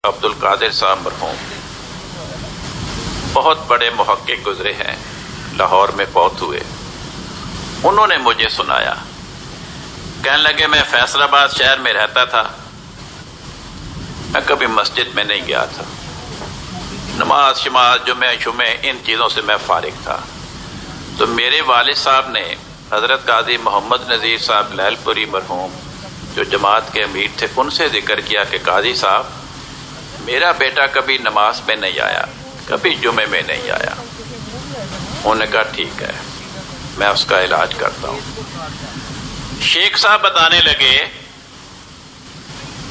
عبد القادر صاحب مرحوم بہت بڑے محقق گزرے ہیں، لاہور میں فوت ہوئے۔ انہوں نے مجھے سنایا، کہنے لگے میں فیصل آباد شہر میں رہتا تھا، میں کبھی مسجد میں نہیں گیا تھا، نماز شماز جمعے ان چیزوں سے میں فارغ تھا۔ تو میرے والد صاحب نے حضرت قاضی محمد نذیر صاحب لیل پوری مرحوم جو جماعت کے امیر تھے، ان سے ذکر کیا کہ قاضی صاحب میرا بیٹا کبھی نماز میں نہیں آیا، کبھی جمعے میں نہیں آیا۔ انہوں نے کہا ٹھیک ہے، میں اس کا علاج کرتا ہوں۔ شیخ صاحب بتانے لگے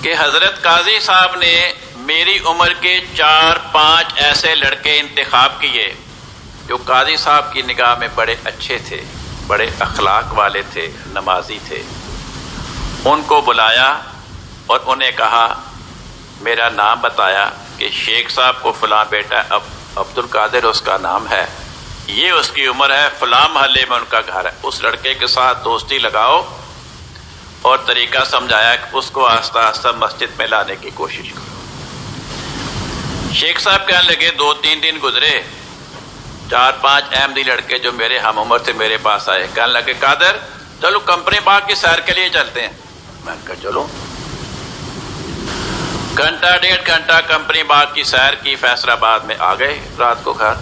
کہ حضرت قاضی صاحب نے میری عمر کے 4-5 ایسے لڑکے انتخاب کیے جو قاضی صاحب کی نگاہ میں بڑے اچھے تھے، بڑے اخلاق والے تھے، نمازی تھے۔ ان کو بلایا اور انہیں کہا، میرا نام بتایا کہ شیخ صاحب کو فلاں بیٹا عبد القادر اس کا نام ہے، یہ اس کی عمر ہے، فلاں محلے میں ان کا گھر ہے، اس لڑکے کے ساتھ دوستی لگاؤ اور طریقہ سمجھایا کہ اس کو آہستہ آہستہ مسجد میں لانے کی کوشش کرو۔ شیخ صاحب کہنے لگے 2-3 دن گزرے، 4-5 احمدی لڑکے جو میرے ہم عمر تھے میرے پاس آئے، کہنے لگے قادر چلو کمپنی باغ کی سیر کے لیے چلتے ہیں۔ میں نے کہا چلو۔ گھنٹہ 1.5 گھنٹہ کمپنی باغ کی سیر کی، فیصل آباد میں آ گئے رات کو گھر۔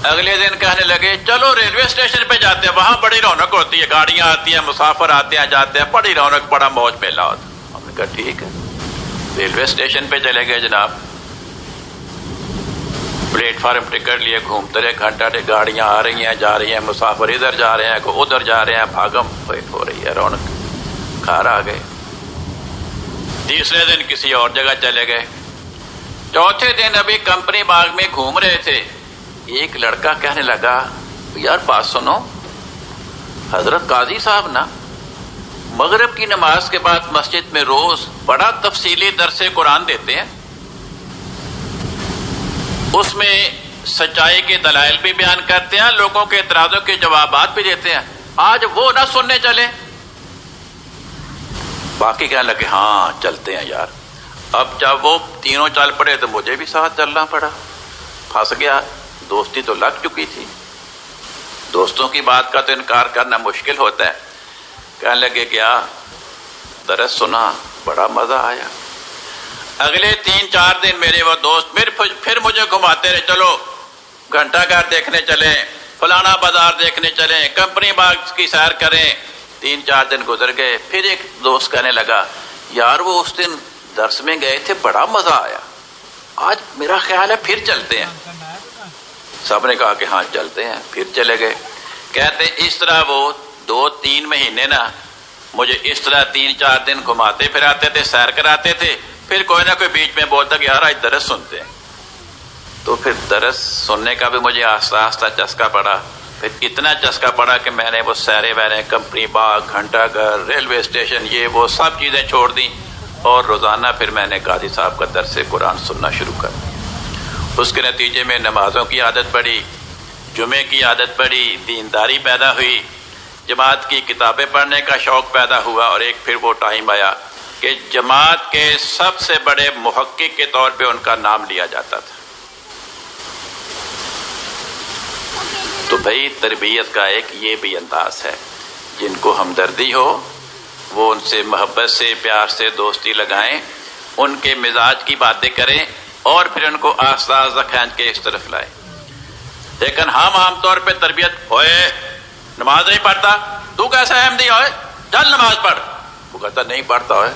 اگلے دن کہنے لگے چلو ریلوے اسٹیشن پہ جاتے ہیں، وہاں بڑی رونق ہوتی ہے، گاڑیاں آتی ہیں، مسافر آتے ہیں جاتے ہیں، بڑی رونق، بڑا موج میلہ ہوتا ہے۔ ہم نے کہا ٹھیک ہے، ریلوے اسٹیشن پہ چلے گئے جناب، پلیٹ فارم ٹکٹ لیے گھومتے رہے، گھنٹہ گاڑیاں آ رہی ہیں جا رہی ہیں، مسافر ادھر جا رہے ہیں، کوئی ادھر جا رہے ہیں، بھاگم ہو رہی ہے، رونق۔ گھر آ گئے۔ تیسرے دن کسی اور جگہ چلے گئے۔ چوتھے دن ابھی کمپنی باغ میں گھوم رہے تھے، ایک لڑکا کہنے لگا یار بات سنو، حضرت قاضی صاحب نا مغرب کی نماز کے بعد مسجد میں روز بڑا تفصیلی درس قرآن دیتے ہیں، اس میں سچائی کے دلائل بھی بیان کرتے ہیں، لوگوں کے اعتراضوں کے جوابات بھی دیتے ہیں، آج وہ نہ سننے چلے؟ باقی کہنے لگے ہاں چلتے ہیں یار۔ اب جب وہ تینوں چل پڑے تو مجھے بھی ساتھ چلنا پڑا، پھنس گیا، دوستی تو لگ چکی تھی، دوستوں کی بات کا تو انکار کرنا مشکل ہوتا ہے۔ کہنے لگے کیا درس سنا، بڑا مزہ آیا۔ اگلے 3-4 دن میرے وہ دوست پھر مجھے گھماتے رہے، چلو گھنٹہ گھر دیکھنے چلیں، فلانا بازار دیکھنے چلیں، کمپنی باغ کی سیر کریں۔ 3-4 دن گزر گئے، پھر ایک دوست کہنے لگا یار وہ اس دن درس میں گئے تھے، بڑا مزہ آیا، آج میرا خیال ہے پھر چلتے ہیں۔ سب نے کہا کہ ہاں چلتے ہیں، پھر چلے گئے۔ کہتے اس طرح وہ 2-3 مہینے نا مجھے اس طرح 3-4 دن گھماتے پھراتے تھے، سیر کراتے تھے، پھر کوئی نہ کوئی بیچ میں بولتا کہ یار آج درس سنتے ہیں۔ تو پھر درس سننے کا بھی مجھے آہستہ آہستہ چسکا پڑا، پھر اتنا چسکا پڑا کہ میں نے وہ سیرے ویرے، کمپنی باغ، گھنٹہ گھر، ریلوے اسٹیشن، یہ وہ سب چیزیں چھوڑ دیں، اور روزانہ پھر میں نے قاضی صاحب کا درس قرآن سننا شروع کر دیا۔ اس کے نتیجے میں نمازوں کی عادت پڑی، جمعے کی عادت پڑی، دینداری پیدا ہوئی، جماعت کی کتابیں پڑھنے کا شوق پیدا ہوا، اور ایک پھر وہ ٹائم آیا کہ جماعت کے سب سے بڑے محقق کے طور پہ ان کا نام لیا جاتا تھا۔ تو بھائی تربیت کا ایک یہ بھی انداز ہے، جن کو ہمدردی ہو وہ ان سے محبت سے، پیار سے دوستی لگائیں، ان کے مزاج کی باتیں کریں، اور پھر ان کو آہستہ آہستہ کھینچ کے اس طرف لائیں۔ لیکن ہم عام طور پہ تربیت، ہوئے نماز نہیں پڑھتا، تو کیسا احمدی ہوئے، چل نماز پڑھ، وہ کہتا نہیں پڑھتا ہوئے،